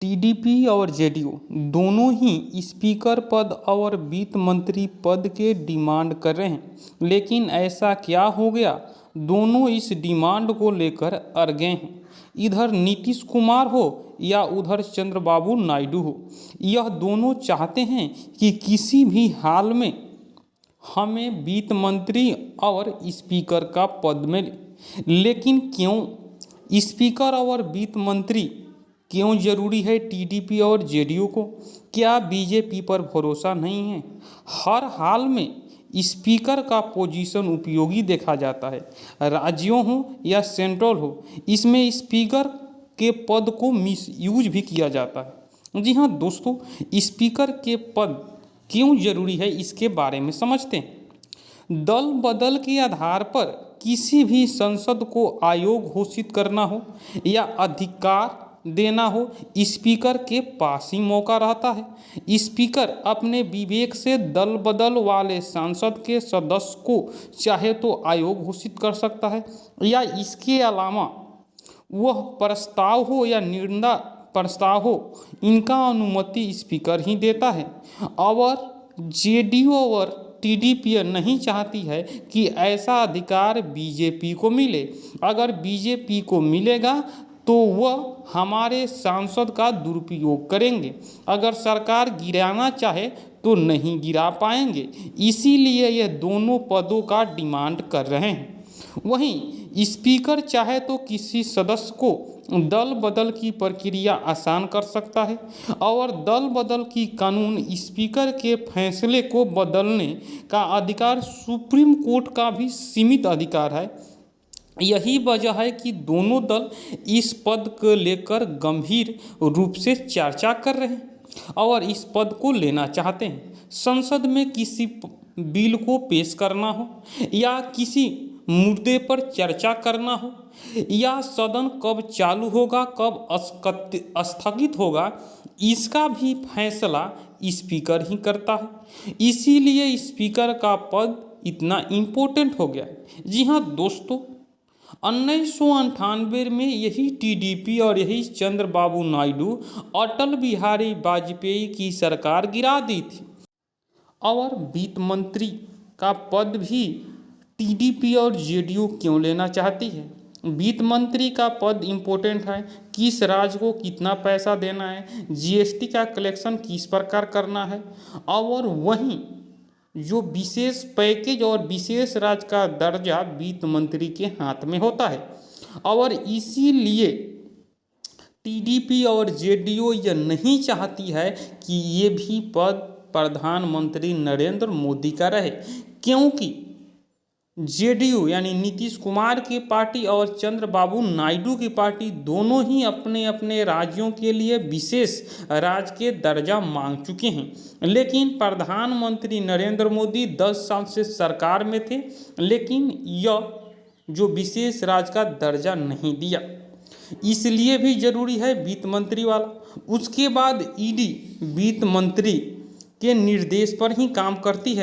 TDP और JDU दोनों ही speaker पद और वित्त मंत्री पद के डिमांड कर रहे हैं, लेकिन ऐसा क्या हो गया, दोनों इस डिमांड को लेकर अड़ गए हैं। इधर नीतीश कुमार हो या उधर चंद्रबाबू नायडू हो, यह दोनों चाहते हैं कि किसी भी हाल में हमें वित्त मंत्री और स्पीकर का पद मिले। लेकिन क्यों स्पीकर और वित्त मंत्री क्यों जरूरी है टीडीपी और जेडीयू को? क्या बीजेपी पर भरोसा नहीं है? हर हाल में स्पीकर का पोजीशन उपयोगी देखा जाता है, राज्यों हो या सेंट्रल हो, इसमें स्पीकर के पद को मिसयूज भी किया जाता है। जी हाँ दोस्तों, स्पीकर के पद क्यों जरूरी है इसके बारे में समझते हैं। दल बदल के आधार पर किसी भी संसद को आयोग घोषित करना हो या अधिकार देना हो, स्पीकर के पास ही मौका रहता है। स्पीकर अपने विवेक से दल बदल वाले सांसद के सदस्य को चाहे तो आयोग घोषित कर सकता है, या इसके अलावा वह प्रस्ताव हो या निर्णय प्रस्ताव हो, इनका अनुमति स्पीकर ही देता है। और जेडीयू और टीडीपी नहीं चाहती है कि ऐसा अधिकार बीजेपी को मिले। अगर बीजेपी को मिलेगा तो वह हमारे सांसद का दुरुपयोग करेंगे। अगर सरकार गिराना चाहे तो नहीं गिरा पाएंगे। इसीलिए ये दोनों पदों का डिमांड कर रहे हैं। वहीं स्पीकर चाहे तो किसी सदस्य को दल बदल की प्रक्रिया आसान कर सकता है, और दल बदल की कानून स्पीकर के फैसले को बदलने का अधिकार सुप्रीम कोर्ट का भी सीमित अधिकार है। यही वजह है कि दोनों दल इस पद को लेकर गंभीर रूप से चर्चा कर रहे हैं और इस पद को लेना चाहते हैं। संसद में किसी बिल को पेश करना हो या किसी मुद्दे पर चर्चा करना हो, या सदन कब चालू होगा कब स्थगित होगा, इसका भी फैसला स्पीकर ही करता है। इसीलिए स्पीकर का पद इतना इम्पोर्टेंट हो गया। जी हाँ दोस्तों, 1998 में यही टीडीपी और यही चंद्रबाबू नायडू अटल बिहारी वाजपेयी की सरकार गिरा दी थी, और वित्त मंत्री का पद भी टीडीपी और जेडीयू क्यों लेना चाहती है। वित्त मंत्री का पद इम्पोर्टेंट है, किस राज्य को कितना पैसा देना है, जीएसटी का कलेक्शन किस प्रकार करना है, और वहीं जो विशेष पैकेज और विशेष राज्य का दर्जा वित्त मंत्री के हाथ में होता है। और इसीलिए टीडीपी और जेडीयू यह नहीं चाहती है कि ये भी पद प्रधानमंत्री नरेंद्र मोदी का रहे, क्योंकि जेडीयू यानी नीतीश कुमार की पार्टी और चंद्रबाबू नायडू की पार्टी दोनों ही अपने अपने राज्यों के लिए विशेष राज्य के दर्जा मांग चुके हैं। लेकिन प्रधानमंत्री नरेंद्र मोदी 10 साल से सरकार में थे, लेकिन यह जो विशेष राज्य का दर्जा नहीं दिया, इसलिए भी जरूरी है वित्त मंत्री वाला। उसके बाद ईडी वित्त मंत्री के निर्देश पर ही काम करती है।